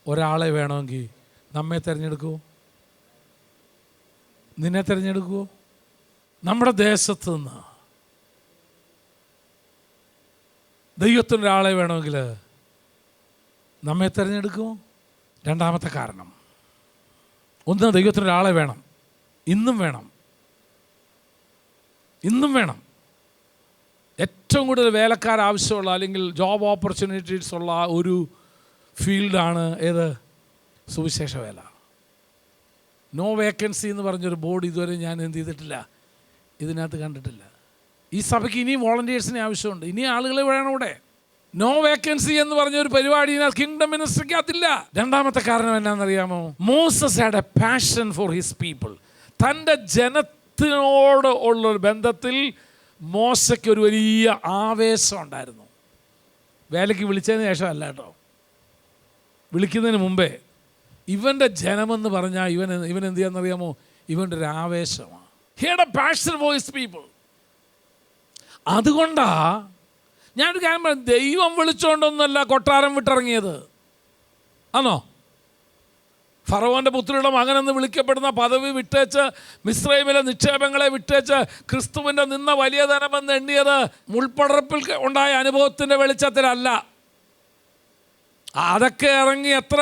ഒരാളെ വേണമെങ്കിൽ നമ്മെ തിരഞ്ഞെടുക്കുമോ? നിന്നെ തിരഞ്ഞെടുക്കുമോ? നമ്മുടെ ദേശത്ത് നിന്ന് ദൈവത്തിനൊരാളെ വേണമെങ്കിൽ നമ്മെ തിരഞ്ഞെടുക്കുമോ? രണ്ടാമത്തെ കാരണം, ഒന്ന്, ദൈവത്തിനൊരാളെ വേണം, ഇന്നും വേണം, ഇന്നും വേണം. ഏറ്റവും കൂടുതൽ വേലക്കാർ ആവശ്യമുള്ള അല്ലെങ്കിൽ ജോബ് ഓപ്പർച്യൂണിറ്റീസ് ഉള്ള ഒരു ഫീൽഡാണ് ഏത്? സുവിശേഷ വേല. നോ വേക്കൻസി എന്ന് പറഞ്ഞൊരു ബോർഡ് ഇതുവരെ ഞാൻ എന്ത് ചെയ്തിട്ടില്ല, ഇതിനകത്ത് കണ്ടിട്ടില്ല. ഈ സഭയ്ക്ക് ഇനിയും വോളണ്ടിയേഴ്സിനെ ആവശ്യമുണ്ട്, ഇനി ആളുകളെ വേണം ഇവിടെ. നോ വേക്കൻസി എന്ന് പറഞ്ഞൊരു പരിപാടി കിങ്ഡം മിനിസ്ട്രിക്കകത്തില്ല. രണ്ടാമത്തെ കാരണം എന്നാണെന്നറിയാമോ? Moses had a passion for his people. തൻ്റെ ജനത്തിനോട് ഉള്ളൊരു ബന്ധത്തിൽ മോശയ്ക്ക് ഒരു വലിയ ആവേശം ഉണ്ടായിരുന്നു. വേലയ്ക്ക് വിളിച്ചതിന് ശേഷം അല്ല കേട്ടോ, വിളിക്കുന്നതിന് മുമ്പേ ഇവൻ്റെ ജനമെന്ന് പറഞ്ഞാൽ ഇവൻ എന്ത് ചെയ്യാന്നറിയാമോ? ഇവൻ്റെ ഒരു ആവേശമാണ്. He had a passion for his people. അതുകൊണ്ടാ ഞാനൊരു കാര്യം പറയാം, ദൈവം വിളിച്ചുകൊണ്ടൊന്നുമല്ല കൊട്ടാരം വിട്ടിറങ്ങിയത്. ആണോ? ഫറവോൻ്റെ പുത്രിയുടെ മകനെന്ന് വിളിക്കപ്പെടുന്ന പദവി വിട്ടേച്ച്, മിസ്രൈമിലെ നിക്ഷേപങ്ങളെ വിട്ടേച്ച്, ക്രിസ്തുവിൻ്റെ നിന്ന വലിയ ധനമെന്ന് എണ്ണിയത് മുൾപ്പടർപ്പിൽ ഉണ്ടായ അനുഭവത്തിൻ്റെ വെളിച്ചത്തിലല്ല. അതൊക്കെ ഇറങ്ങി എത്ര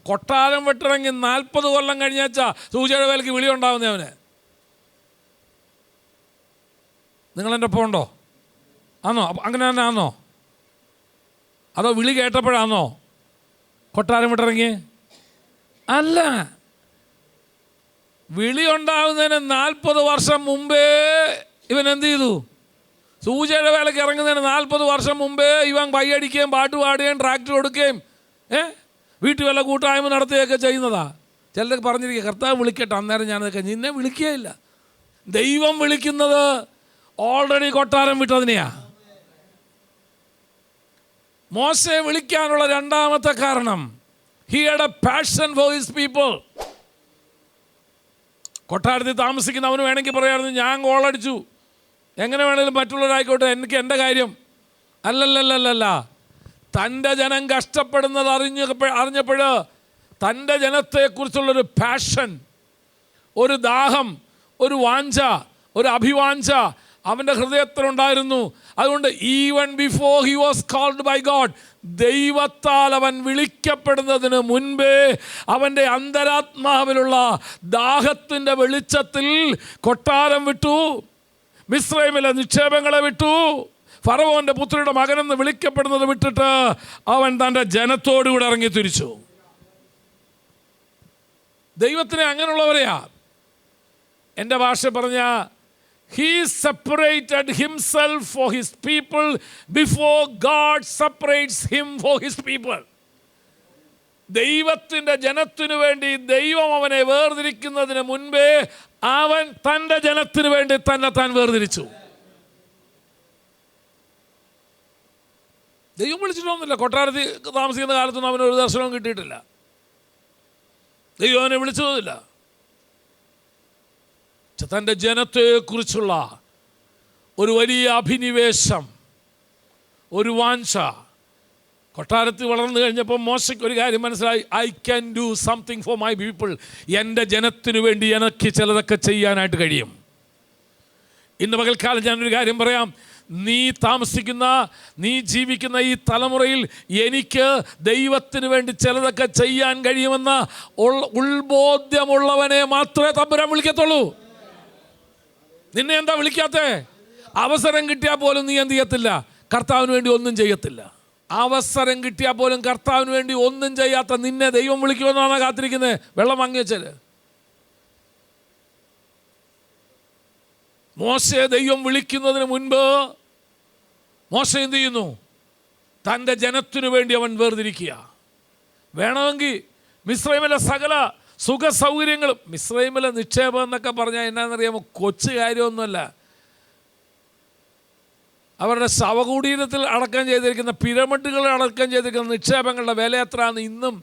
കൊട്ടാരം വിട്ടിറങ്ങി 40 കൊല്ലം കഴിഞ്ഞാച്ചാ സൂചിയുടെ വേലയ്ക്ക് വിളി ഉണ്ടാവുന്നേ അവന്. നിങ്ങളെൻ്റെ ഒപ്പം ഉണ്ടോ? ആണോ? അങ്ങനെ തന്നെ ആണോ? അതോ വിളി കേട്ടപ്പോഴാണോ കൊട്ടാരം വിട്ടിറങ്ങി? അല്ല, വിളി ഉണ്ടാകുന്നതിന് 40 വർഷം മുമ്പേ ഇവൻ എന്ത് ചെയ്തു? സൂചിയുടെ വേലയ്ക്ക് ഇറങ്ങുന്നതിന് 40 വർഷം മുമ്പേ ഇവൻ കൈയടിക്കുകയും പാട്ട് പാടുകയും ട്രാക്ടർ കൊടുക്കുകയും വീട്ടിൽ വല്ല കൂട്ടായ്മ നടത്തുകയൊക്കെ ചെയ്യുന്നതാ. ചിലരൊക്കെ പറഞ്ഞിരിക്കുക കർത്താവ് വിളിക്കട്ടെ, അന്നേരം ഞാനതൊക്കെ. നിന്നെ വിളിക്കുകയില്ല. ദൈവം വിളിക്കുന്നത് ഓൾറെഡി കൊട്ടാരം വിട്ടതിനെയാ. മോശയെ വിളിക്കാനുള്ള രണ്ടാമത്തെ കാരണം, he had a passion for his people. കൊട്ടാരത്തിൽ താമസിക്കുന്നവന് വേണമെങ്കിൽ പറയാമായിരുന്നു, ഞാൻ ഗോളടിച്ചു, എങ്ങനെ വേണമെങ്കിലും മറ്റുള്ളവരായിക്കോട്ടെ, എനിക്ക് എൻ്റെ കാര്യം. അല്ലല്ലല്ലല്ല, തൻ്റെ ജനം കഷ്ടപ്പെടുന്നത് അറിഞ്ഞപ്പോൾ തൻ്റെ ജനത്തെക്കുറിച്ചുള്ളൊരു പാഷൻ, ഒരു ദാഹം, ഒരു വാഞ്ച, ഒരു അഭിവാഞ്ച അവൻ്റെ ഹൃദയത്തിലുണ്ടായിരുന്നു. അതുകൊണ്ട് even before he was called by God, ദൈവത്താൽ അവൻ വിളിക്കപ്പെടുന്നതിന് മുൻപേ അവൻ്റെ അന്തരാത്മാവിലുള്ള ദാഹത്തിൻ്റെ വെളിച്ചത്തിൽ കൊട്ടാരം വിട്ടു, മിസ്രൈമിലെ നിക്ഷേപങ്ങളെ വിട്ടു, ഫറവോൻ്റെ പുത്രിയുടെ മകനെന്ന് വിളിക്കപ്പെടുന്നത് വിട്ടിട്ട് അവൻ തൻ്റെ ജനത്തോടുകൂടെ ഇറങ്ങി തിരിച്ചു. ദൈവത്തിന് അങ്ങനെയുള്ളവരെയാ. എൻ്റെ ഭാഷ പറഞ്ഞ, he separated himself for his people before God separates him for his people. ദൈവത്തിൻ്റെ ജനത്തിനു വേണ്ടി ദൈവം അവനെ വേർതിരിക്കുന്നതിന് മുൻപേ അവൻ തൻ്റെ ജനത്തിനു വേണ്ടി തന്നെ താൻ വേർതിരിച്ചു. ദൈവം വിളിച്ചിട്ടൊന്നുമില്ല. കൊട്ടാരത്തിൽ താമസിക്കുന്ന കാലത്തൊന്നും അവന് ഒരു ദർശനവും കിട്ടിയിട്ടില്ല. ദൈവം അവനെ വിളിച്ചതുമില്ല. തൻ്റെ ജനത്തെക്കുറിച്ചുള്ള ഒരു വലിയ അഭിനിവേശം, ഒരു വാഞ്ച. കൊട്ടാരത്തിൽ വളർന്നു കഴിഞ്ഞപ്പോൾ മോശയ്ക്ക് ഒരു കാര്യം മനസ്സിലായി, I can do something for my people. എൻ്റെ ജനത്തിനു വേണ്ടി എനിക്ക് ചിലതൊക്കെ ചെയ്യാനായിട്ട് കഴിയും. ഇന്ന് പകൽക്കാലം ഞാനൊരു കാര്യം പറയാം, നീ താമസിക്കുന്ന, നീ ജീവിക്കുന്ന ഈ തലമുറയിൽ എനിക്ക് ദൈവത്തിന് വേണ്ടി ചിലതൊക്കെ ചെയ്യാൻ കഴിയുമെന്ന ഉൾബോധ്യമുള്ളവനെ മാത്രമേ തമ്പുരാൻ വിളിക്കത്തുള്ളൂ. നിന്നെ എന്താ വിളിക്കാത്തേ? അവസരം കിട്ടിയാൽ പോലും നീ എന്ത് ചെയ്യത്തില്ല? കർത്താവിന് വേണ്ടി ഒന്നും ചെയ്യത്തില്ല. അവസരം കിട്ടിയാൽ പോലും കർത്താവിന് വേണ്ടി ഒന്നും ചെയ്യാത്ത നിന്നെ ദൈവം വിളിക്കുമെന്നാണ് കാത്തിരിക്കുന്നത്. വെള്ളം വാങ്ങി വെച്ചത് മോശയെ ദൈവം വിളിക്കുന്നതിന് മുൻപ് മോശ എന്ത് ചെയ്യുന്നു? തൻ്റെ ജനത്തിനു വേണ്ടി അവൻ വേർതിരിക്കുക. വേണമെങ്കിൽ മിസ്രൈമിലെ സകല സുഖ സൗകര്യങ്ങളും, മിസ്രൈമിലെ നിക്ഷേപം എന്നൊക്കെ പറഞ്ഞാൽ എന്നാണെന്നറിയാമോ? കൊച്ചു കാര്യമൊന്നുമല്ല. അവരുടെ ശവകുടീരത്തിൽ അടക്കം ചെയ്തിരിക്കുന്ന, പിരമിഡുകൾ അടക്കം ചെയ്തിരിക്കുന്ന നിക്ഷേപങ്ങളുടെ വില എത്രയാണെന്ന് ഇന്നും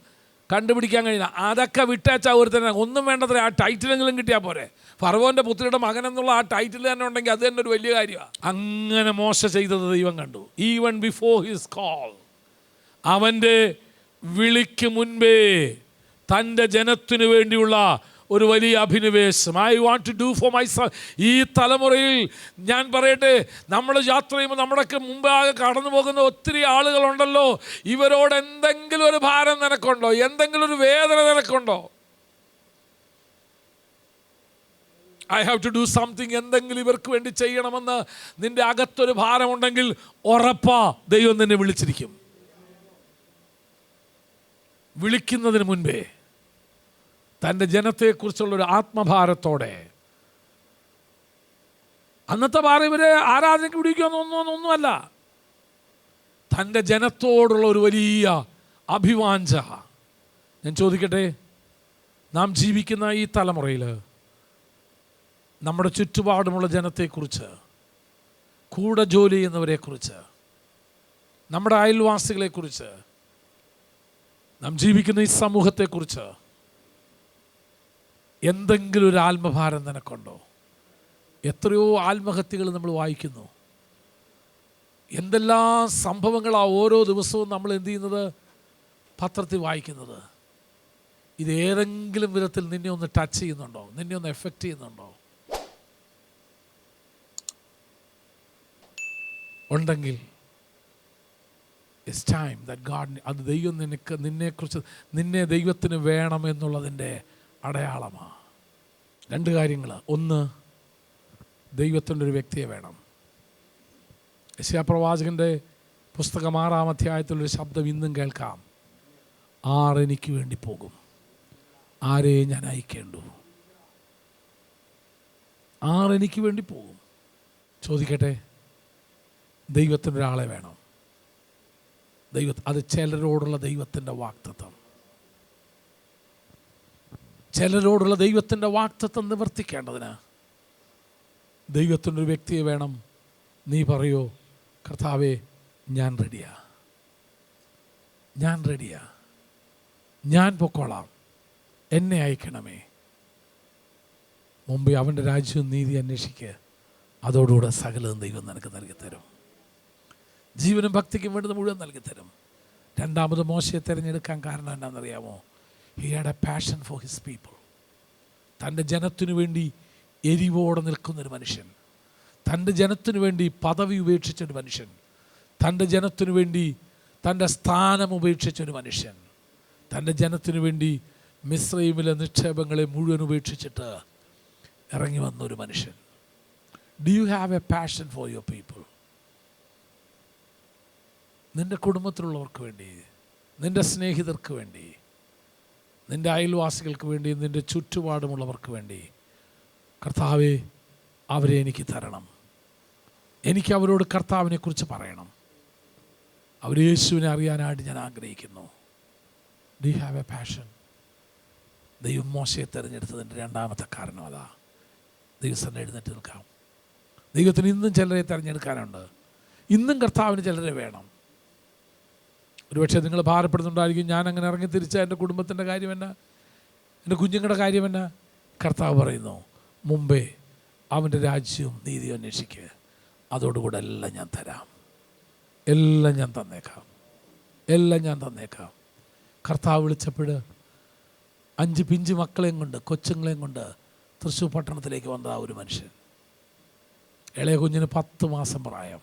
കണ്ടുപിടിക്കാൻ കഴിയില്ല. അതൊക്കെ വിട്ടേച്ചാൽ ഒരു തന്നെ ഒന്നും വേണ്ടത്ര ആ ടൈറ്റിലെങ്കിലും കിട്ടിയാൽ പോരെ. ഫറവോൻ്റെ പുത്രിയുടെ മകൻ എന്നുള്ള ആ ടൈറ്റിൽ തന്നെ ഉണ്ടെങ്കിൽ അത് തന്നെ ഒരു വലിയ കാര്യമാണ്. അങ്ങനെ മോശ ചെയ്തത് ദൈവം കണ്ടു. ഈവൻ ബിഫോർ ഹിസ് കോൾ, അവൻ്റെ വിളിക്ക് മുൻപേ തൻ്റെ ജനത്തിനു വേണ്ടിയുള്ള ഒരു വലിയ അഭിനിവേശം. I want to do for myself. ഈ തലമുറയിൽ ഞാൻ പറയട്ടെ, നമ്മൾ യാത്ര ചെയ്യുമ്പോൾ നമ്മുടെയൊക്കെ മുമ്പാകെ കടന്നു പോകുന്ന ഒത്തിരി ആളുകളുണ്ടല്ലോ. ഇവരോട് എന്തെങ്കിലും ഒരു ഭാരം നിനക്കുണ്ടോ? എന്തെങ്കിലും ഒരു വേദന നിനക്കുണ്ടോ? I have to do something. എന്തെങ്കിലും ഇവർക്ക് വേണ്ടി ചെയ്യണമെന്ന് നിൻ്റെ അകത്തൊരു ഭാരമുണ്ടെങ്കിൽ ഉറപ്പാ ദൈവം നിന്നെ വിളിച്ചിരിക്കും. വിളിക്കുന്നതിന് മുൻപേ തൻ്റെ ജനത്തെക്കുറിച്ചുള്ളൊരു ആത്മഭാരത്തോടെ. അന്നത്തെ ഭാരം ഇവരെ ആരാധനയ്ക്ക് പിടിക്കുമെന്നൊന്നുമല്ല, തൻ്റെ ജനത്തോടുള്ള ഒരു വലിയ അഭിവാഞ്ച. ഞാൻ ചോദിക്കട്ടെ, നാം ജീവിക്കുന്ന ഈ തലമുറയിൽ നമ്മുടെ ചുറ്റുപാടുമുള്ള ജനത്തെക്കുറിച്ച്, കൂടെ ജോലി ചെയ്യുന്നവരെക്കുറിച്ച്, നമ്മുടെ അയൽവാസികളെക്കുറിച്ച്, നാം ജീവിക്കുന്ന ഈ സമൂഹത്തെക്കുറിച്ച് എന്തെങ്കിലും ഒരു ആത്മഭാരം നിനക്കുണ്ടോ? എത്രയോ ആത്മഹത്യകൾ നമ്മൾ വായിക്കുന്നു. എന്തെല്ലാം സംഭവങ്ങളാണ് ഓരോ ദിവസവും നമ്മൾ എന്ത് ചെയ്യുന്നത്, പത്രത്തിൽ വായിക്കുന്നത്. ഇത് ഏതെങ്കിലും വിധത്തിൽ നിന്നെ ഒന്ന് ടച്ച് ചെയ്യുന്നുണ്ടോ? നിന്നെ ഒന്ന് എഫക്റ്റ് ചെയ്യുന്നുണ്ടോ? ഉണ്ടെങ്കിൽ ഇറ്റ്സ് ടൈം ദാറ്റ് ഗാഡ്, അത് ദൈവം നിന്നെക്കുറിച്ച്, നിന്നെ ദൈവത്തിന് വേണമെന്നുള്ളതിൻ്റെ അടയാളമാണ്. രണ്ട് കാര്യങ്ങൾ. ഒന്ന്, ദൈവത്തിൻ്റെ ഒരു വ്യക്തിയെ വേണം. യെശയ്യാപ്രവാചകൻ്റെ പുസ്തകം 6-ാം അധ്യായത്തിലൊരു ശബ്ദം ഇന്നും കേൾക്കാം. എനിക്ക് വേണ്ടി പോകും, ആരെ ഞാൻ അയക്കേണ്ടു? എനിക്ക് വേണ്ടി പോകും. ചോദിക്കട്ടെ, ദൈവത്തിനൊരാളെ വേണം. അത് ചിലരോടുള്ള ദൈവത്തിൻ്റെ വാഗ്ദത്തം, ചിലരോടുള്ള ദൈവത്തിൻ്റെ വാഗ്ദത്തം നിവർത്തിക്കേണ്ടതിന് ദൈവത്തിനൊരു വ്യക്തിയെ വേണം. നീ പറയോ, കർത്താവേ, ഞാൻ റെഡിയാ, ഞാൻ പൊക്കോളാം, എന്നെ അയക്കണമേ. മുമ്പേ അവൻ്റെ രാജ്യവും നീതി അന്വേഷിക്കുക, അതോടുകൂടെ സകലതും ദൈവം നിനക്ക് നൽകിത്തരും. ജീവനും ഭക്തിക്കും വേണ്ടത് മുഴുവൻ നൽകിത്തരും. രണ്ടാമത് മോശയെ തിരഞ്ഞെടുക്കാൻ കാരണം എന്താണെന്നറിയാമോ? He had a passion for his people. തൻ്റെ ജനത്തിനു വേണ്ടി എരിവോടെ നിൽക്കുന്നൊരു മനുഷ്യൻ, തൻ്റെ ജനത്തിനു വേണ്ടി പദവി ഉപേക്ഷിച്ചൊരു മനുഷ്യൻ, തൻ്റെ ജനത്തിനു വേണ്ടി തൻ്റെ സ്ഥാനം ഉപേക്ഷിച്ചൊരു മനുഷ്യൻ, തൻ്റെ ജനത്തിനു വേണ്ടി മിസ്രൈമിലെ നിക്ഷേപങ്ങളെ മുഴുവൻ ഉപേക്ഷിച്ചിട്ട് ഇറങ്ങി വന്നൊരു മനുഷ്യൻ. Do you have A passion for your people? നിൻ്റെ കുടുംബത്തിലുള്ളവർക്ക് വേണ്ടി, നിൻ്റെ സ്നേഹിതർക്ക് വേണ്ടി, നിൻ്റെ അയൽവാസികൾക്ക് വേണ്ടി, നിൻ്റെ ചുറ്റുപാടുമുള്ളവർക്ക് വേണ്ടി, കർത്താവേ, അവരെ എനിക്ക് തരണം. എനിക്ക് അവരോട് കർത്താവിനെക്കുറിച്ച് പറയണം. അവർ യേശുവിനെ അറിയാനായിട്ട് ഞാൻ ആഗ്രഹിക്കുന്നു. Do you have A passion? ദൈവം മോശയെ തിരഞ്ഞെടുത്തതിൻ്റെ രണ്ടാമത്തെ കാരണം അതാ. ദൈവസ്ഥനെ എഴുന്നേറ്റ് നിൽക്കാം. ദൈവത്തിന് ഇന്നും ചിലരെ തിരഞ്ഞെടുക്കാനുണ്ട്. ഇന്നും കർത്താവിന് ചിലരെ വേണം. ഒരുപക്ഷെ നിങ്ങൾ ഭാരപ്പെടുന്നുണ്ടായിരിക്കും, ഞാൻ അങ്ങനെ ഇറങ്ങി തിരിച്ചാൽ എൻ്റെ കുടുംബത്തിൻ്റെ കാര്യം എന്നാ, എൻ്റെ കുഞ്ഞുങ്ങളുടെ കാര്യം എന്നാ? കർത്താവ് പറയുന്നു, മുമ്പേ അവൻ്റെ രാജ്യവും നീതിയും അന്വേഷിക്കുക, അതോടുകൂടെ എല്ലാം ഞാൻ തരാം, എല്ലാം ഞാൻ തന്നേക്കാം. കർത്താവ് വിളിച്ചപ്പോൾ 5 പിഞ്ച് മക്കളെയും കൊണ്ട്, കൊച്ചുങ്ങളെയും കൊണ്ട് തൃശ്ശൂർ പട്ടണത്തിലേക്ക് വന്ന ഒരു മനുഷ്യൻ. ഇളയ കുഞ്ഞിന് 10 മാസം പ്രായം.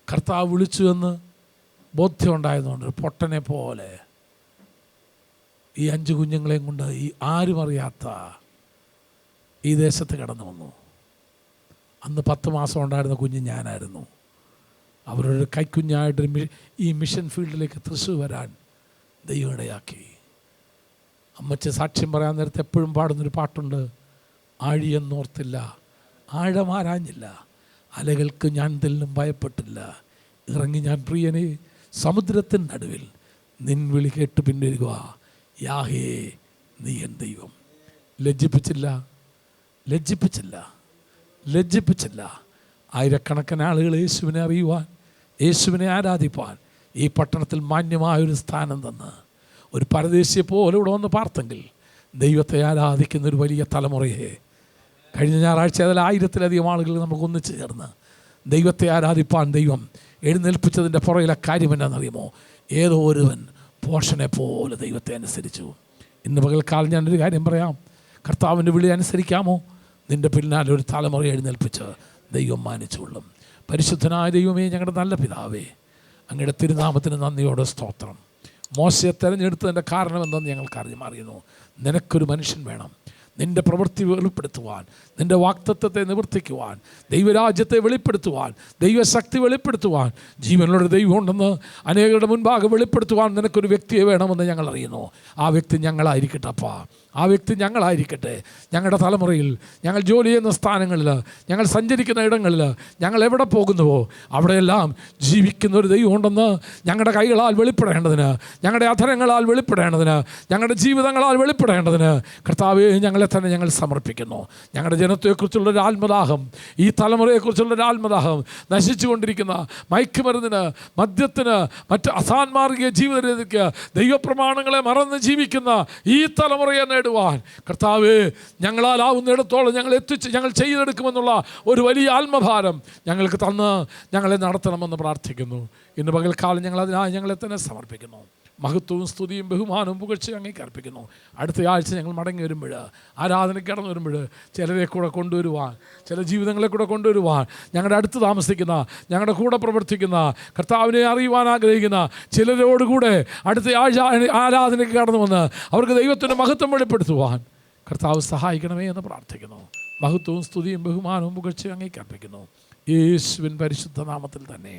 കർത്താവ് വിളിച്ചു എന്ന് ബോധ്യം ഉണ്ടായതുകൊണ്ട് ഒരു പൊട്ടനെ പോലെ ഈ 5 കുഞ്ഞുങ്ങളെയും കൊണ്ട് ഈ ആരും അറിയാത്ത ഈ ദേശത്ത് കടന്നു വന്നു. അന്ന് 10 മാസം ഉണ്ടായിരുന്ന കുഞ്ഞ് ഞാനായിരുന്നു. അവരൊരു കൈക്കുഞ്ഞായിട്ടൊരു ഈ മിഷൻ ഫീൽഡിലേക്ക് തൃശ്ശൂർ വരാൻ ദൈവം ഇടയാക്കി. അമ്മച്ച സാക്ഷ്യം പറയാൻ നേരത്തെ എപ്പോഴും പാടുന്നൊരു പാട്ടുണ്ട്, ആഴിയെന്നോർത്തില്ല, ആഴമാരാഞ്ഞില്ല, അലകൾക്ക് ഞാൻ തെല്ലും ഭയപ്പെട്ടില്ല, ഇറങ്ങി ഞാൻ പ്രിയനെ സമുദ്രത്തിൻ നടുവിൽ, നിൻ വിളി കേട്ട് പിന്നിരുക, യാഹേ നീ എൻ ദൈവം. ലജ്ജിപ്പിച്ചില്ല. ആയിരക്കണക്കിന് ആളുകൾ യേശുവിനെ അറിയുവാൻ, യേശുവിനെ ആരാധിപ്പാൻ ഈ പട്ടണത്തിൽ മാന്യമായൊരു സ്ഥാനം തന്ന് ഒരു പരദേശിയെ പോലെ ഇവിടെ വന്ന് പാർത്തെങ്കിൽ ദൈവത്തെ ആരാധിക്കുന്ന ഒരു വലിയ തലമുറയെ കഴിഞ്ഞ ഞായറാഴ്ച അതിൽ 1000-ലധികം ആളുകൾ നമുക്ക് ഒന്നിച്ച് ചേർന്ന് ദൈവത്തെ ആരാധിപ്പാൻ ദൈവം എഴുന്നേൽപ്പിച്ചതിൻ്റെ പുറകിലെ കാര്യം എന്നാണെന്നറിയുമോ? ഏതോ ഒരുവൻ പോഷനെ പോലെ ദൈവത്തെ അനുസരിച്ചു. ഇന്ന് പകൽക്കാലം ഞാനൊരു കാര്യം പറയാം, കർത്താവിൻ്റെ വിളി അനുസരിക്കാമോ? നിൻ്റെ പിന്നാലെ ഒരു തലമുറ എഴുന്നേൽപ്പിച്ച് ദൈവം മാനിച്ചുകൊള്ളും. പരിശുദ്ധനായ ദൈവമേ, ഞങ്ങളുടെ നല്ല പിതാവേ, അങ്ങയുടെ തിരുനാമത്തിന് നന്ദിയോടെ സ്തോത്രം. മോശയെ തിരഞ്ഞെടുത്തതിൻ്റെ കാരണം എന്തെന്ന് ഞങ്ങൾക്ക് അറിയുന്നു. നിനക്കൊരു മനുഷ്യൻ വേണം, നിൻ്റെ പ്രവൃത്തി വെളിപ്പെടുത്തുവാൻ, നിൻ്റെ വാഗ്ദത്തത്തെ നിവർത്തിക്കുവാൻ, ദൈവരാജ്യത്തെ വെളിപ്പെടുത്തുവാൻ, ദൈവശക്തി വെളിപ്പെടുത്തുവാൻ, ജീവനുള്ള ദൈവം ഉണ്ടെന്ന് അനേകരുടെ മുൻപാകെ വെളിപ്പെടുത്തുവാൻ നിനക്കൊരു വ്യക്തിയെ വേണമെന്ന് ഞങ്ങൾ അറിയുന്നു. ആ വ്യക്തി ഞങ്ങളായിരിക്കട്ടെ അപ്പാ, ആ വ്യക്തി ഞങ്ങളായിരിക്കട്ടെ. ഞങ്ങളുടെ തലമുറയിൽ, ഞങ്ങൾ ജോലി ചെയ്യുന്ന സ്ഥാനങ്ങളിൽ, ഞങ്ങൾ സഞ്ചരിക്കുന്ന ഇടങ്ങളിൽ, ഞങ്ങൾ എവിടെ പോകുന്നുവോ അവിടെയെല്ലാം ജീവിക്കുന്ന ഒരു ദൈവം ഉണ്ടെന്ന് ഞങ്ങളുടെ കൈകളാൽ വെളിപ്പെടേണ്ടതിന്, ഞങ്ങളുടെ അധരങ്ങളാൽ വെളിപ്പെടേണ്ടതിന്, ഞങ്ങളുടെ ജീവിതങ്ങളാൽ വെളിപ്പെടേണ്ടതിന് കർത്താവേ, ഞങ്ങളെ തന്നെ ഞങ്ങൾ സമർപ്പിക്കുന്നു. ഞങ്ങളുടെ ജനത്തെക്കുറിച്ചുള്ളൊരു ആത്മദാഹം, ഈ തലമുറയെക്കുറിച്ചുള്ളൊരു ആത്മദാഹം, നശിച്ചുകൊണ്ടിരിക്കുന്ന മയക്കുമരുന്നിന്, മദ്യത്തിന്, മറ്റ് അസാൻമാർഗിക ജീവിതരീതിക്ക്, ദൈവപ്രമാണങ്ങളെ മറന്ന് ജീവിക്കുന്ന ഈ തലമുറയെ നേടുവാൻ കർത്താവേ ഞങ്ങളാലാവുന്നിടത്തോളം ഞങ്ങൾ ചെയ്തെടുക്കുമെന്നുള്ള ഒരു വലിയ ആത്മഭാരം ഞങ്ങൾക്ക് തന്ന് ഞങ്ങളെ നടത്തണമെന്ന് പ്രാർത്ഥിക്കുന്നു. ഇന്ന് പകൽക്കാലം ഞങ്ങളെ തന്നെ സമർപ്പിക്കുന്നു. മഹത്വവും സ്തുതിയും ബഹുമാനവും പുകഴ്ചയും അങ്ങേക്ക് അർപ്പിക്കുന്നു. അടുത്ത ആഴ്ച ഞങ്ങൾ മടങ്ങി വരുമ്പോൾ, ആരാധനയ്ക്ക് കടന്നു വരുമ്പോൾ ചിലരെ കൂടെ കൊണ്ടുവരുവാൻ, ചില ജീവിതങ്ങളെ കൂടെ കൊണ്ടുവരുവാൻ, ഞങ്ങളുടെ അടുത്ത് താമസിക്കുന്ന, ഞങ്ങളുടെ കൂടെ പ്രവർത്തിക്കുന്ന, കർത്താവിനെ അറിയുവാൻ ആഗ്രഹിക്കുന്ന ചിലരോടുകൂടെ അടുത്ത ആഴ്ച ആരാധനയ്ക്ക് കടന്നു വന്ന് അവർക്ക് ദൈവത്തിൻ്റെ മഹത്വം വെളിപ്പെടുത്തുവാൻ കർത്താവ് സഹായിക്കണമേ എന്ന് പ്രാർത്ഥിക്കുന്നു. മഹത്വവും സ്തുതിയും ബഹുമാനവും പുകഴ്ചയും അങ്ങേക്ക് അർപ്പിക്കുന്നു. യേശുവിൻ പരിശുദ്ധ നാമത്തിൽ തന്നെ.